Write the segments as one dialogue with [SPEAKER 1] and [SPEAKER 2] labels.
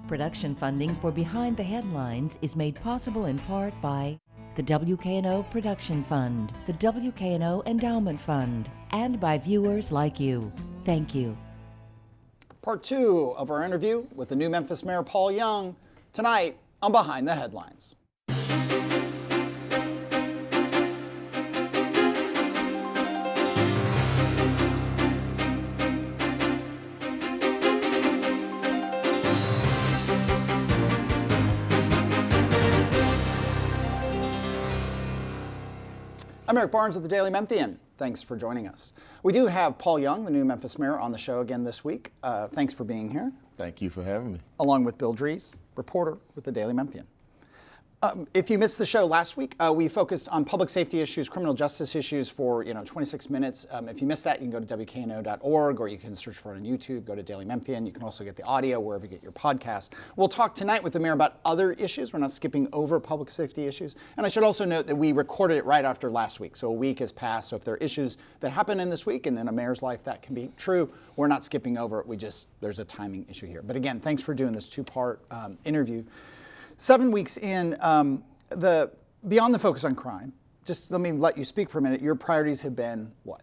[SPEAKER 1] Production funding for Behind the Headlines is made possible in part by the WKNO Production Fund, the WKNO Endowment Fund, and by viewers like you. Thank you.
[SPEAKER 2] Part 2 of our interview with the new Memphis Mayor Paul Young, tonight on Behind the Headlines. I'm Eric Barnes with the Daily Memphian. Thanks for joining us. We do have Paul Young, the new Memphis mayor, on the show again this week. Thanks for being here.
[SPEAKER 3] Thank you for having me.
[SPEAKER 2] Along with Bill Dries, reporter with the Daily Memphian. If you missed the show last week, we focused on public safety issues, criminal justice issues for 26 minutes. If you missed that, you can go to WKNO.org or you can search for it on YouTube, go to Daily Memphian. You can also get the audio wherever you get your podcast. We'll talk tonight with the mayor about other issues. We're not skipping over public safety issues. And I should also note that we recorded it right after last week. So a week has passed. So if there are issues that happen in this week and in a mayor's life, that can be true. We're not skipping over it. There's a timing issue here. But again, thanks for doing this two-part interview. 7 weeks in, beyond the focus on crime, just let me let you speak for a minute. Your priorities have been what?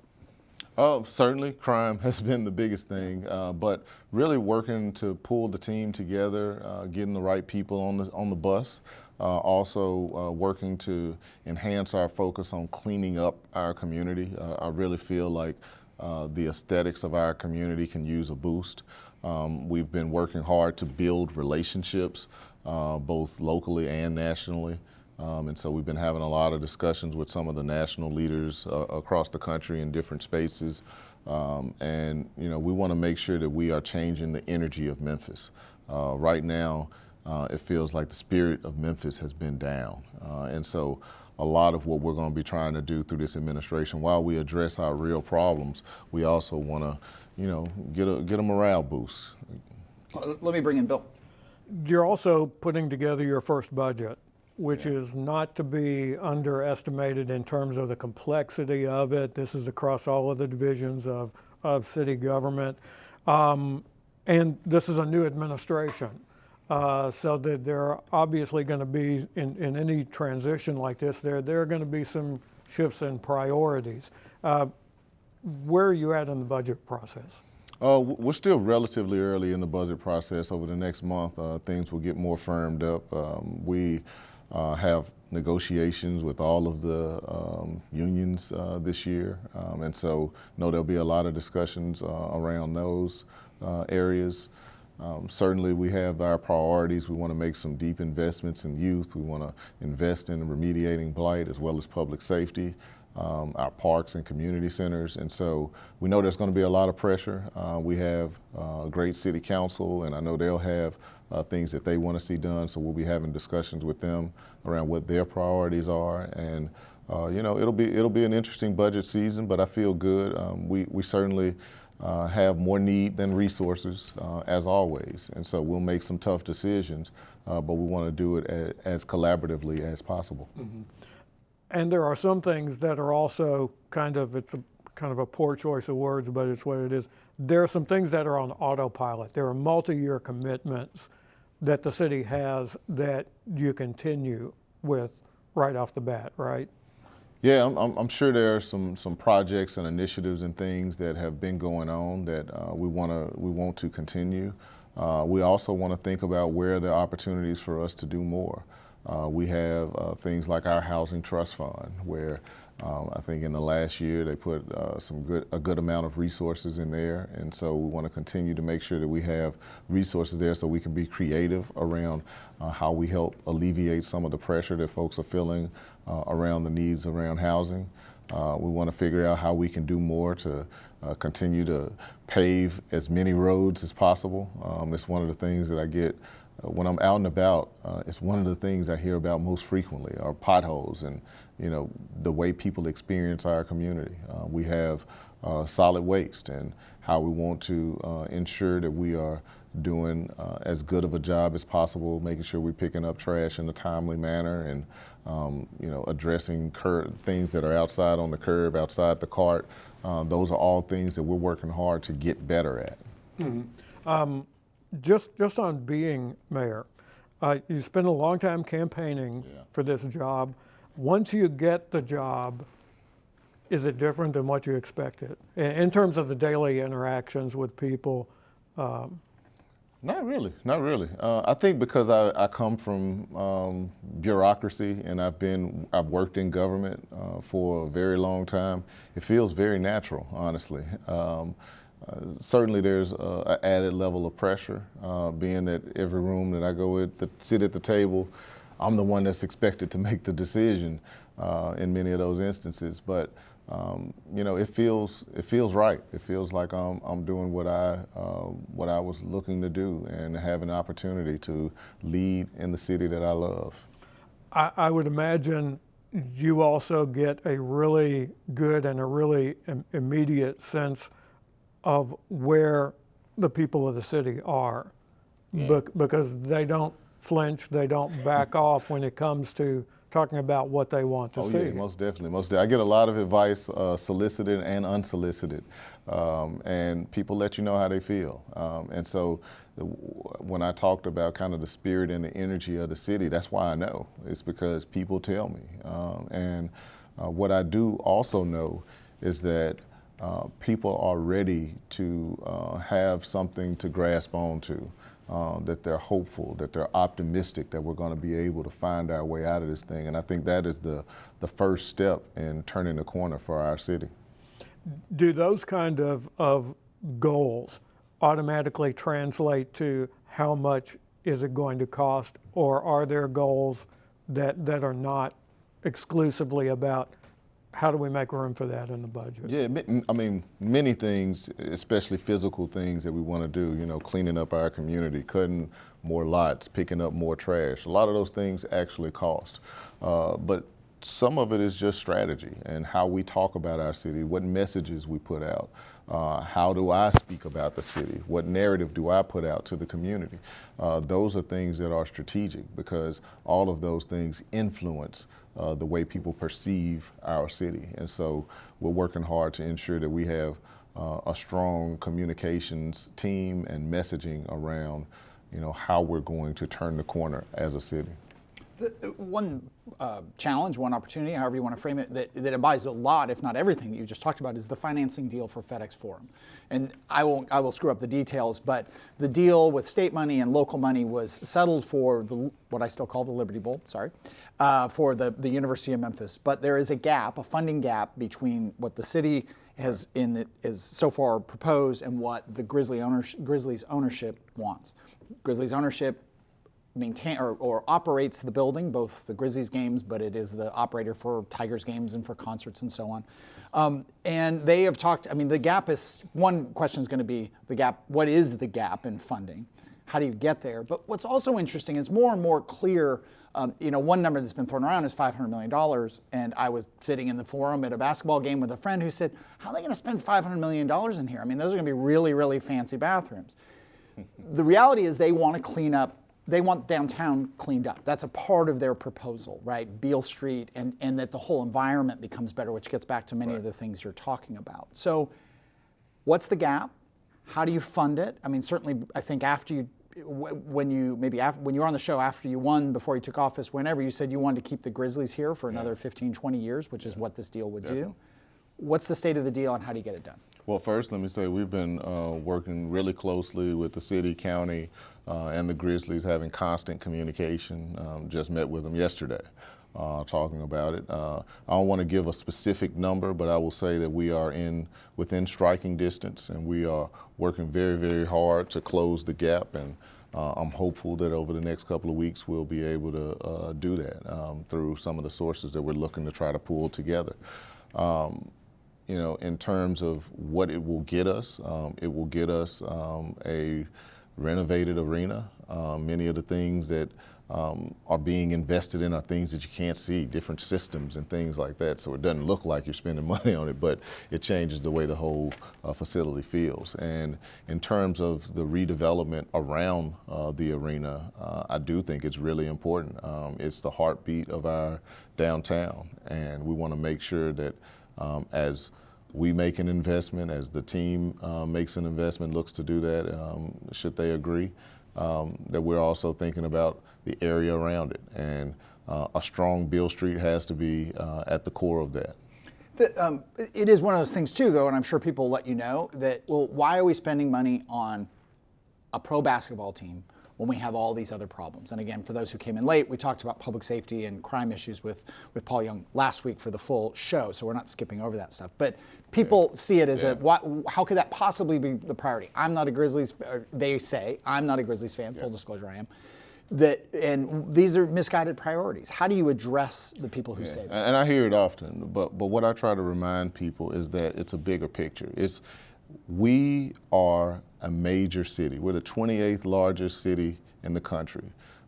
[SPEAKER 3] Certainly crime has been the biggest thing, but really working to pull the team together, getting the right people on the bus, also working to enhance our focus on cleaning up our community. I really feel like the aesthetics of our community can use a boost. We've been working hard to build relationships, both locally and nationally. And so we've been having a lot of discussions with some of the national leaders across the country in different spaces. And we want to make sure that we are changing the energy of Memphis. Right now, it feels like the spirit of Memphis has been down. And so a lot of what we're going to be trying to do through this administration, while we address our real problems, we also want to, get a morale boost.
[SPEAKER 2] Let me bring in Bill.
[SPEAKER 4] You're also putting together your first budget, which is not to be underestimated in terms of the complexity of it. This is across all of the divisions of city government. And this is a new administration. So that there are obviously going to be, in any transition like this, there are going to be some shifts in priorities. Where are you at in the budget process?
[SPEAKER 3] We're still relatively early in the budget process. Over the next month, things will get more firmed up. We have negotiations with all of the unions this year, and so there'll be a lot of discussions around those areas. Certainly we have our priorities. We want to make some deep investments in youth. We want to invest in remediating blight as well as public safety. Our parks and community centers, and so we know there's going to be a lot of pressure. We have a great city council, and I know they'll have things that they want to see done, so we'll be having discussions with them around what their priorities are, and it'll be an interesting budget season, but I feel good. We certainly have more need than resources, as always, and so we'll make some tough decisions, but we want to do it as collaboratively as possible.
[SPEAKER 4] Mm-hmm. And there are some things that are also it's a poor choice of words, but it's what it is. There are some things that are on autopilot. There are multi-year commitments that the city has that you continue with right off the bat, right?
[SPEAKER 3] Yeah, I'm sure there are some projects and initiatives and things that have been going on that we want to continue. We also want to think about where there are opportunities for us to do more. We have things like our housing trust fund, where I think in the last year they put a good amount of resources in there, and so we want to continue to make sure that we have resources there so we can be creative around how we help alleviate some of the pressure that folks are feeling around the needs around housing. We want to figure out how we can do more to continue to pave as many roads as possible. It's one of the things that I get when I'm out and about. It's one of the things I hear about most frequently are potholes and the way people experience our community. We have solid waste and how we want to ensure that we are doing as good of a job as possible, making sure we're picking up trash in a timely manner and addressing things that are outside on the curb, outside the cart. Those are all things that we're working hard to get better at.
[SPEAKER 4] Mm-hmm. just on being mayor, you spend a long time campaigning for this job. Once you get the job, is it different than what you expected in terms of the daily interactions with people?
[SPEAKER 3] Not really, not really. I think because I come from bureaucracy and I've worked in government for a very long time. It feels very natural, honestly. Certainly there's an added level of pressure, being that every room that I go in, sit at the table, I'm the one that's expected to make the decision in many of those instances. But it feels right. It feels like I'm doing what I was looking to do and have an opportunity to lead in the city that I love.
[SPEAKER 4] I would imagine you also get a really good and a really immediate sense of where the people of the city are, because they don't flinch, they don't back off when it comes to talking about what they want to see.
[SPEAKER 3] Yeah, most definitely. I get a lot of advice, solicited and unsolicited, and people let you know how they feel. And so when I talked about kind of the spirit and the energy of the city, that's why I know. It's because people tell me. And what I do also know is that people are ready to have something to grasp onto. That they're hopeful, that they're optimistic that we're going to be able to find our way out of this thing. And I think that is the first step in turning the corner for our city.
[SPEAKER 4] Do those kind of goals automatically translate to how much is it going to cost, or are there goals that are not exclusively about how do we make room for that in the budget?
[SPEAKER 3] Yeah, I mean, many things, especially physical things that we want to do, cleaning up our community, cutting more lots, picking up more trash. A lot of those things actually cost. But some of it is just strategy and how we talk about our city, what messages we put out. How do I speak about the city? What narrative do I put out to the community? Those are things that are strategic because all of those things influence the way people perceive our city. And so we're working hard to ensure that we have a strong communications team and messaging around, how we're going to turn the corner as a city.
[SPEAKER 2] One challenge, one opportunity, however you want to frame it, that embodies a lot, if not everything you just talked about, is the financing deal for FedEx Forum. And I will screw up the details, but the deal with state money and local money was settled for what I still call the Liberty Bowl, for the University of Memphis. But there is a funding gap between what the city has so far proposed and what the Grizzlies ownership wants. Grizzlies ownership maintain or operates the building, both the Grizzlies games, but it is the operator for Tigers games and for concerts and so on. And they have talked, the gap is, one question is going to be the gap, what is the gap in funding? How do you get there? But what's also interesting is more and more clear, one number that's been thrown around is $500 million. And I was sitting in the forum at a basketball game with a friend who said, how are they going to spend $500 million in here? Those are going to be really, really fancy bathrooms. The reality is they want to clean up. They want downtown cleaned up. That's a part of their proposal, right? Beale Street, and that the whole environment becomes better, which gets back to many of the things you're talking about. So what's the gap? How do you fund it? Certainly, I think when you're on the show after you won, before you took office, whenever, you said you wanted to keep the Grizzlies here for another 15, 20 years, which is what this deal would do. What's the state of the deal and how do you get it done?
[SPEAKER 3] Well, first, let me say we've been working really closely with the city, county, and the Grizzlies, having constant communication. Just met with them yesterday, talking about it. I don't want to give a specific number, but I will say that we are within striking distance, and we are working very, very hard to close the gap. And I'm hopeful that over the next couple of weeks we'll be able to do that through some of the sources that we're looking to try to pull together. In terms of what it will get us a renovated arena. Many of the things that are being invested in are things that you can't see, different systems and things like that. So it doesn't look like you're spending money on it, but it changes the way the whole facility feels. And in terms of the redevelopment around the arena, I do think it's really important. It's the heartbeat of our downtown, and we want to make sure that as we make an investment, as the team makes an investment, looks to do that, should they agree, that we're also thinking about the area around it. And a strong Beale Street has to be at the core of that.
[SPEAKER 2] It is one of those things too, though, and I'm sure people will let you know that, well, why are we spending money on a pro basketball team when we have all these other problems? And again, for those who came in late, we talked about public safety and crime issues with Paul Young last week for the full show, so we're not skipping over that stuff. But people see it as how could that possibly be the priority? I'm not a Grizzlies, they say, I'm not a Grizzlies fan, full disclosure I am. And these are misguided priorities. How do you address the people who say that?
[SPEAKER 3] And I hear it often, but what I try to remind people is that it's a bigger picture. We are a major city. We're the 28th largest city in the country.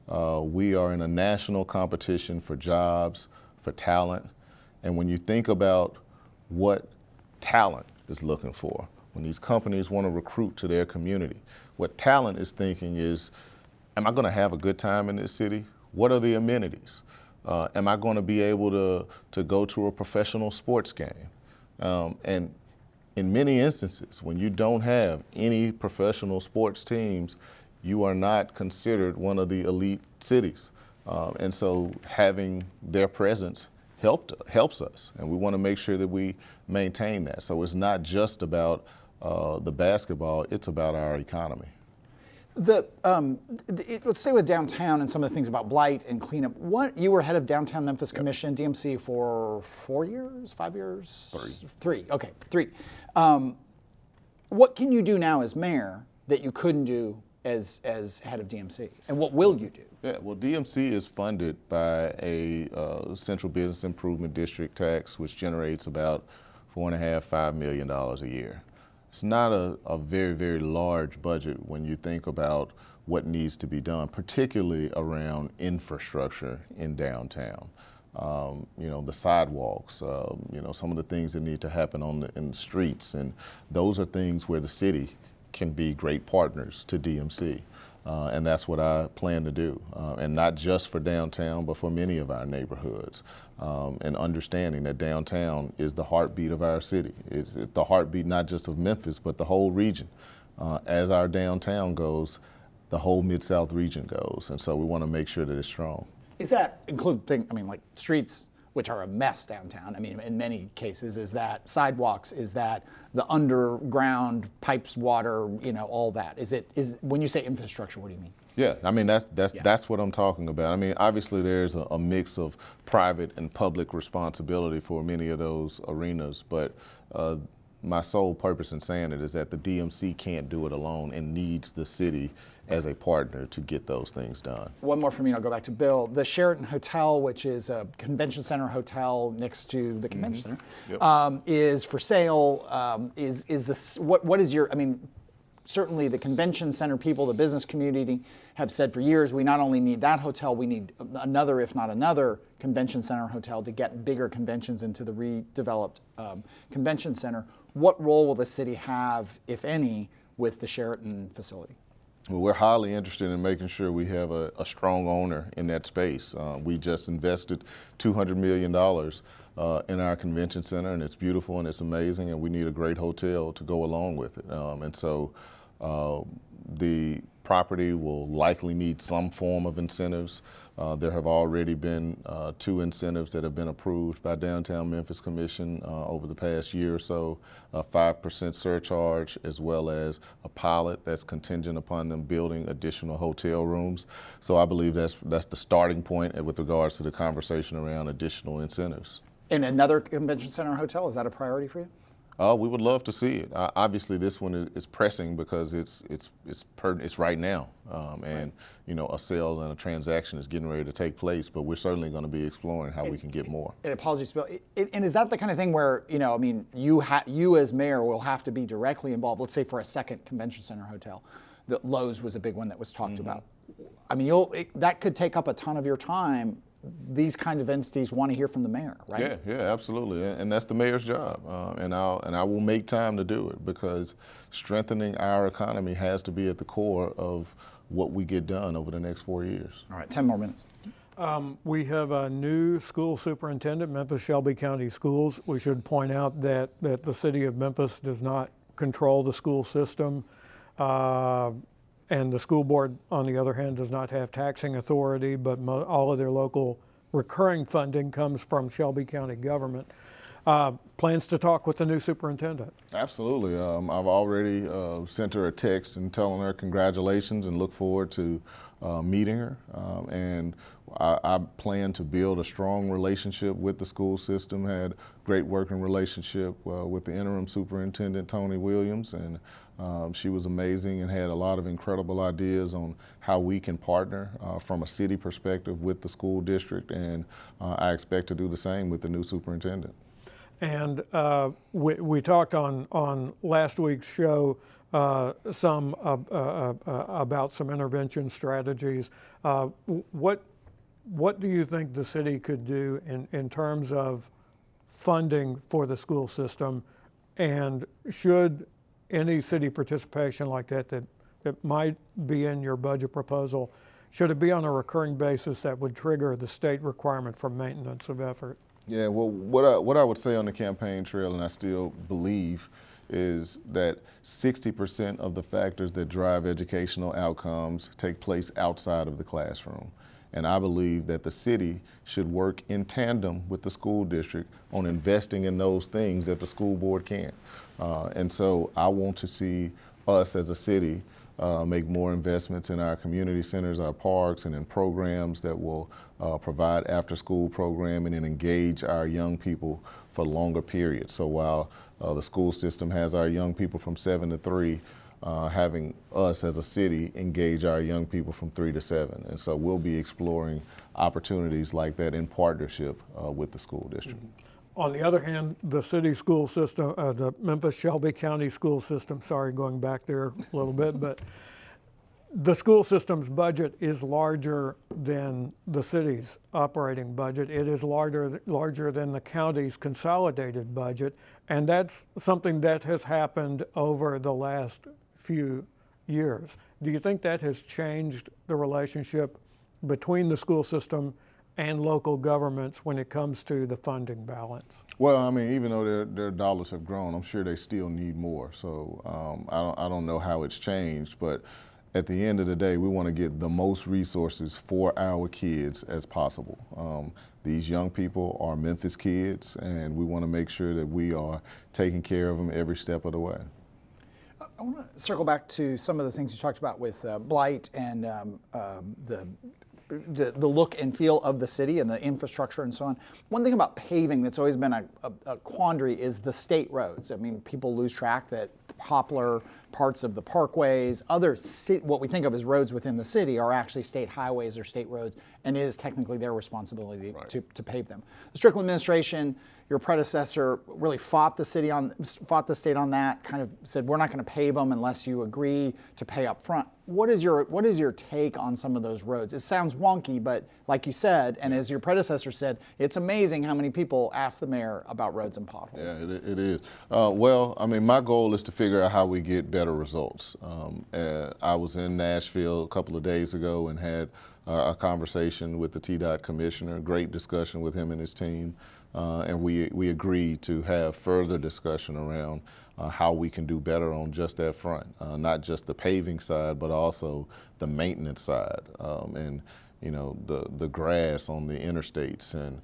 [SPEAKER 3] We are in a national competition for jobs, for talent. And when you think about what talent is looking for, when these companies want to recruit to their community, what talent is thinking is, am I going to have a good time in this city? What are the amenities? Am I going to be able to go to a professional sports game? And in many instances, when you don't have any professional sports teams, you are not considered one of the elite cities. And so having their presence helps us, and we want to make sure that we maintain that. So it's not just about the basketball, it's about our economy.
[SPEAKER 2] Let's stay with downtown and some of the things about blight and cleanup. You were head of Downtown Memphis Commission, DMC, for 4 years, 5 years? Three. Okay, 3. What can you do now as mayor that you couldn't do as head of DMC? And what will you do?
[SPEAKER 3] Yeah, well, DMC is funded by a Central Business Improvement District tax, which generates about $4.5–5 million a year. It's not a very, very large budget when you think about what needs to be done, particularly around infrastructure in downtown. The sidewalks, some of the things that need to happen in the streets, and those are things where the city can be great partners to DMC. And that's what I plan to do, and not just for downtown, but for many of our neighborhoods. And understanding that downtown is the heartbeat of our city. It's the heartbeat not just of Memphis, but the whole region. As our downtown goes, the whole Mid-South region goes, and so we want to make sure that it's strong.
[SPEAKER 2] Is that include things, like streets, which are a mess downtown? In many cases, is that sidewalks? Is that the underground pipes, water? All that. Is when you say infrastructure, what do you mean?
[SPEAKER 3] Yeah, that's what I'm talking about. Obviously there's a mix of private and public responsibility for many of those arenas, but my sole purpose in saying it is that the DMC can't do it alone and needs the city as a partner to get those things done. One
[SPEAKER 2] more from me, and I'll go back to Bill. The Sheraton Hotel, which is a convention center hotel next to the convention center, is for sale. Is this what is your? Certainly the convention center people, the business community have said for years, we not only need that hotel, we need another, if not another, convention center hotel to get bigger conventions into the redeveloped convention center. What role will the city have, if any, with the Sheraton facility?
[SPEAKER 3] Well, we're highly interested in making sure we have a strong owner in that space. We just invested $200 million in our convention center, and it's beautiful and it's amazing, and we need a great hotel to go along with it. And so the property will likely need some form of incentives. There have already been 2 incentives that have been approved by Downtown Memphis Commission over the past year or so, a 5% surcharge, as well as a pilot that's contingent upon them building additional hotel rooms. So I believe that's the starting point with regards to the conversation around additional incentives.
[SPEAKER 2] And another convention center hotel, is that a priority for you?
[SPEAKER 3] We would love to see it. Obviously, this one is pressing because it's right now, and a sale and a transaction is getting ready to take place. But we're certainly going to be exploring how we can get more.
[SPEAKER 2] And apologies, Bill. And is that the kind of thing where you as mayor will have to be directly involved? Let's say for a second convention center hotel, the Lowe's was a big one that was talked about. That could take up a ton of your time. These kind of entities want to hear from the mayor, right?
[SPEAKER 3] Yeah, absolutely, and that's the mayor's job, and I will make time to do it, because strengthening our economy has to be at the core of what we get done over the next 4 years.
[SPEAKER 2] All right, 10 more minutes.
[SPEAKER 4] We have a new school superintendent, Memphis Shelby County Schools. We should point out that the city of Memphis does not control the school system, and the school board, on the other hand, does not have taxing authority, but all of their local recurring funding comes from Shelby County government. Plans to talk with the new superintendent?
[SPEAKER 3] Absolutely. I've already sent her a text and telling her congratulations and look forward to meeting her. And I plan to build a strong relationship with the school system, had great working relationship with the interim superintendent, Tony Williams, and she was amazing and had a lot of incredible ideas on how we can partner from a city perspective with the school district, and I expect to do the same with the new superintendent.
[SPEAKER 4] And we talked on last week's show some about some intervention strategies. What do you think the city could do in terms of funding for the school system, and should any city participation like that might be in your budget proposal, should it be on a recurring basis that would trigger the state requirement for maintenance of effort?
[SPEAKER 3] Yeah, well, what I would say on the campaign trail, and I still believe, is that 60% of the factors that drive educational outcomes take place outside of the classroom. And I believe that the city should work in tandem with the school district on investing in those things that the school board can't. And so I want to see us as a city make more investments in our community centers, our parks, and in programs that will provide after-school programming and engage our young people for longer periods. So while the school system has our young people from 7 to 3, having us as a city engage our young people from 3 to 7. And so we'll be exploring opportunities like that in partnership with the school district.
[SPEAKER 4] On the other hand, the city school system, the Memphis Shelby County school system, sorry, going back there a little bit, but the school system's budget is larger than the city's operating budget. It is larger than the county's consolidated budget, and that's something that has happened over the last few years. Do you think that has changed the relationship between the school system and local governments when it comes to the funding balance?
[SPEAKER 3] Well, I mean, even though their dollars have grown, I'm sure they still need more. So I don't know how it's changed, but at the end of the day, we want to get the most resources for our kids as possible. These young people are Memphis kids, and we want to make sure that we are taking care of them every step of the way.
[SPEAKER 2] I want to circle back to some of the things you talked about with blight and the look and feel of the city and the infrastructure and so on. One thing about paving that's always been a quandary is the state roads. I mean, people lose track that Poplar, parts of the parkways, what we think of as roads within the city are actually state highways or state roads, and it is technically their responsibility to pave them. The Strickland administration, your predecessor, really fought the state on that, kind of said, we're not going to pave them unless you agree to pay up front. What is your take on some of those roads? It sounds wonky, but like you said, and as your predecessor said, it's amazing how many people ask the mayor about roads and potholes.
[SPEAKER 3] Yeah, it is. Well, I mean, my goal is to figure out how we get better results. I was in Nashville a couple of days ago and had a conversation with the TDOT commissioner, great discussion with him and his team. And we agreed to have further discussion around how we can do better on just that front, not just the paving side, but also the maintenance side, and the grass on the interstates, and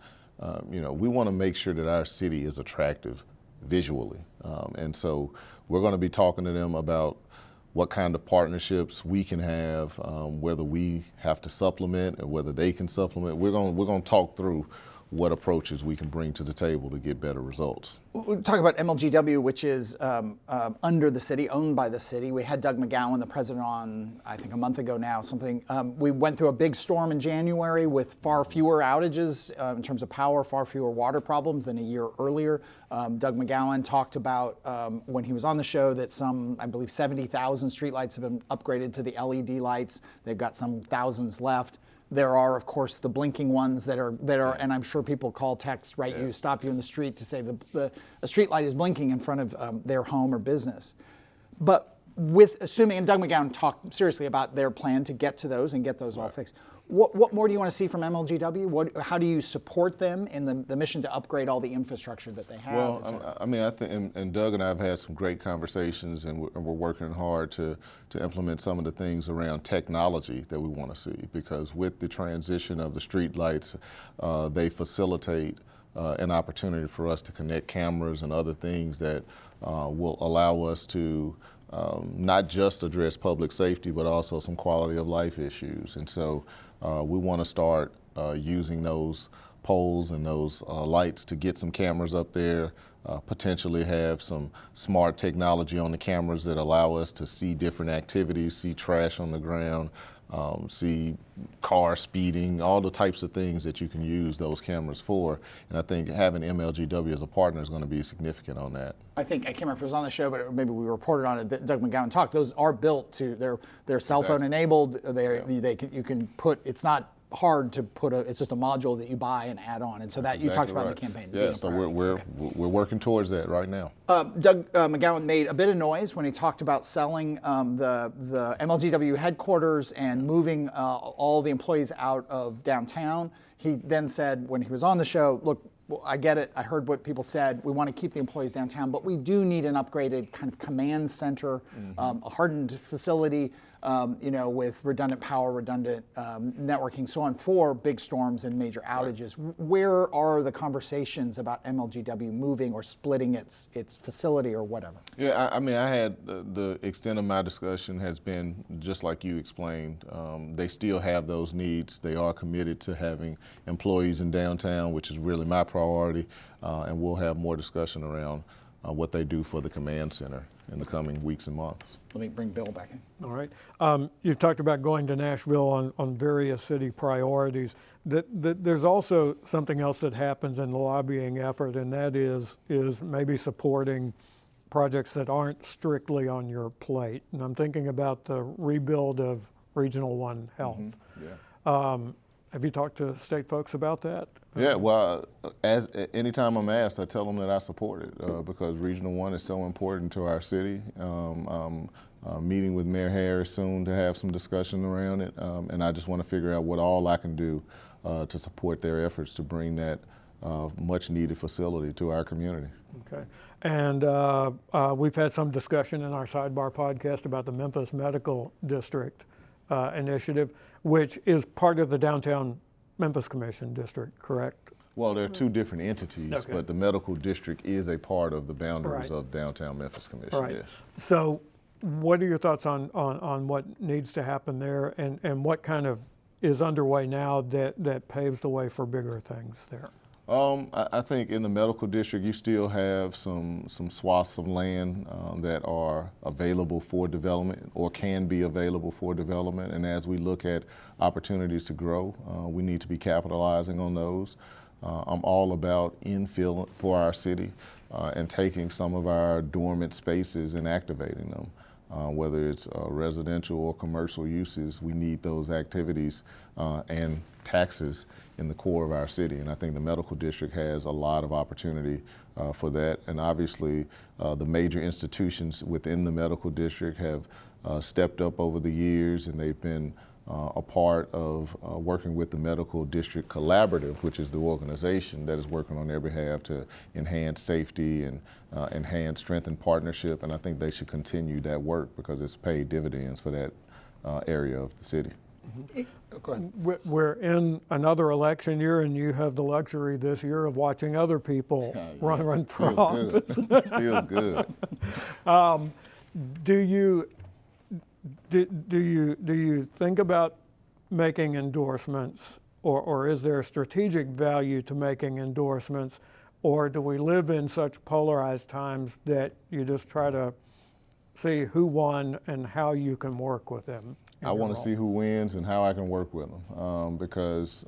[SPEAKER 3] we want to make sure that our city is attractive visually, and so we're going to be talking to them about what kind of partnerships we can have, whether we have to supplement or whether they can supplement. We're going to talk through what approaches we can bring to the table to get better results.
[SPEAKER 2] We'll talk about MLGW, which is under the city, owned by the city. We had Doug McGowan, the president, on, I think, a month ago now, something. We went through a big storm in January with far fewer outages in terms of power, far fewer water problems than a year earlier. Doug McGowan talked about, when he was on the show, that some, I believe, 70,000 streetlights have been upgraded to the LED lights. They've got some thousands left. There are, of course, the blinking ones that are, and I'm sure people call, text, write you, stop you in the street to say a street light is blinking in front of their home or business. But with assuming, and Doug McGowan talked seriously about their plan to get to those and get those all fixed. What more do you want to see from MLGW? How do you support them in the mission to upgrade all the infrastructure that they have?
[SPEAKER 3] Well, I mean, I think, and Doug and I have had some great conversations, and we're working hard to implement some of the things around technology that we want to see, because with the transition of the street lights, they facilitate an opportunity for us to connect cameras and other things that will allow us to not just address public safety, but also some quality of life issues. And so we want to start using those poles and those lights to get some cameras up there, potentially have some smart technology on the cameras that allow us to see different activities, see trash on the ground, see car speeding, all the types of things that you can use those cameras for. And I think having MLGW as a partner is going to be significant on that.
[SPEAKER 2] I can't remember if it was on the show, but maybe we reported on it that Doug McGowan talked. Those are built to, they're cell phone enabled. You can put, it's not hard to put it's just a module that you buy and add on. And so that you talked about in the campaign.
[SPEAKER 3] Yeah, so we're working towards that right now.
[SPEAKER 2] Doug McGowan made a bit of noise when he talked about selling the MLGW headquarters and moving all the employees out of downtown. He then said, when he was on the show, look, well, I get it. I heard what people said. We want to keep the employees downtown, but we do need an upgraded kind of command center, a hardened facility, with redundant power, redundant networking, so on, for big storms and major outages. Where are the conversations about MLGW moving or splitting its facility or whatever?
[SPEAKER 3] Yeah, I mean, I had the extent of my discussion has been just like you explained. They still have those needs. They are committed to having employees in downtown, which is really my priority, and we'll have more discussion around what they do for the command center in the coming weeks and months.
[SPEAKER 2] Let me bring Bill back in.
[SPEAKER 4] All right. You've talked about going to Nashville on various city priorities. There's also something else that happens in the lobbying effort, and that is maybe supporting projects that aren't strictly on your plate. And I'm thinking about the rebuild of Regional 1 Health.
[SPEAKER 3] Yeah.
[SPEAKER 4] Have you talked to state folks about that?
[SPEAKER 3] Yeah, well, anytime I'm asked, I tell them that I support it because Regional 1 is so important to our city. I'm meeting with Mayor Harris soon to have some discussion around it, and I just want to figure out what all I can do to support their efforts to bring that much needed facility to our community.
[SPEAKER 4] Okay, and we've had some discussion in our Sidebar podcast about the Memphis Medical District initiative, which is part of the Downtown Memphis Commission District, correct?
[SPEAKER 3] Well, there are two different entities,
[SPEAKER 4] Okay.
[SPEAKER 3] but the medical district is a part of the boundaries
[SPEAKER 4] Right.
[SPEAKER 3] of Downtown Memphis Commission,
[SPEAKER 4] Right.
[SPEAKER 3] yes.
[SPEAKER 4] So what are your thoughts on what needs to happen there, and what kind of is underway now that paves the way for bigger things there?
[SPEAKER 3] I think in the medical district, you still have some swaths of land that are available for development or can be available for development. And as we look at opportunities to grow, we need to be capitalizing on those. I'm all about infill for our city and taking some of our dormant spaces and activating them. Whether it's residential or commercial uses, we need those activities and taxes in the core of our city. And I think the medical district has a lot of opportunity for that. And obviously, the major institutions within the medical district have stepped up over the years, and they've been a part of working with the Medical District Collaborative, which is the organization that is working on their behalf to enhance safety and enhance strength and partnership. And I think they should continue that work because it's paid dividends for that area of the city.
[SPEAKER 2] Go ahead.
[SPEAKER 4] We're in another election year, and you have the luxury this year of watching other people run for office.
[SPEAKER 3] Feels good.
[SPEAKER 4] Do you think about making endorsements, or is there a strategic value to making endorsements, or do we live in such polarized times that you just try to see who won and how you can work with them?
[SPEAKER 3] I want to see who wins and how I can work with them because,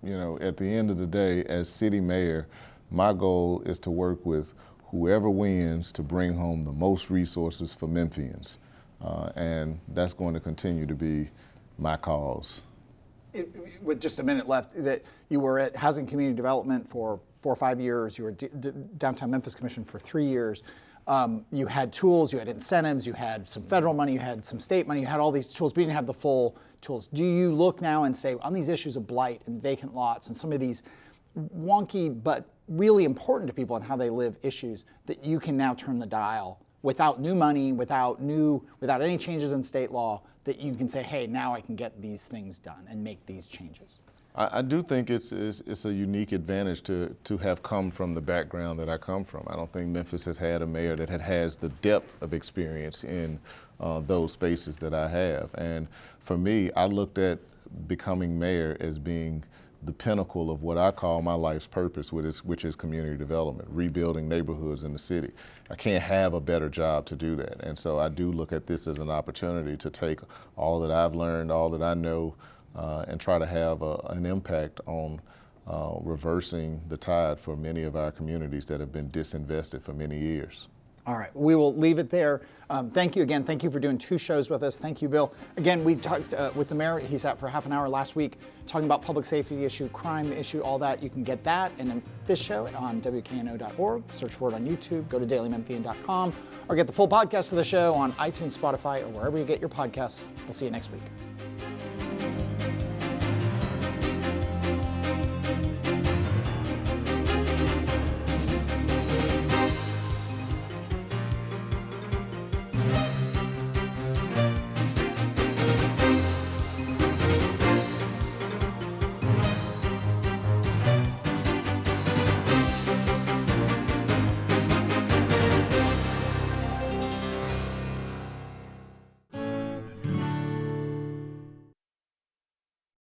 [SPEAKER 3] at the end of the day, as city mayor, my goal is to work with whoever wins to bring home the most resources for Memphians. And that's going to continue to be my cause.
[SPEAKER 2] With just a minute left, that you were at Housing Community Development for 4 or 5 years. You were Downtown Memphis Commission for 3 years. You had tools, you had incentives, you had some federal money, you had some state money, you had all these tools, but you didn't have the full tools. Do you look now and say, on these issues of blight and vacant lots and some of these wonky but really important to people and how they live issues, that you can now turn the dial without new money, without any changes in state law, that you can say, hey, now I can get these things done and make these changes?
[SPEAKER 3] I do think it's a unique advantage to have come from the background that I come from. I don't think Memphis has had a mayor that has the depth of experience in those spaces that I have. And for me, I looked at becoming mayor as being the pinnacle of what I call my life's purpose, which is community development, rebuilding neighborhoods in the city. I can't have a better job to do that. And so I do look at this as an opportunity to take all that I've learned, all that I know, and try to have an impact on reversing the tide for many of our communities that have been disinvested for many years.
[SPEAKER 2] All right, we will leave it there. Thank you again. Thank you for doing 2 shows with us. Thank you, Bill. Again, we talked with the mayor. He sat for half an hour last week talking about public safety issue, crime issue, all that. You can get that and this show on WKNO.org. Search for it on YouTube. Go to dailymemphian.com or get the full podcast of the show on iTunes, Spotify, or wherever you get your podcasts. We'll see you next week.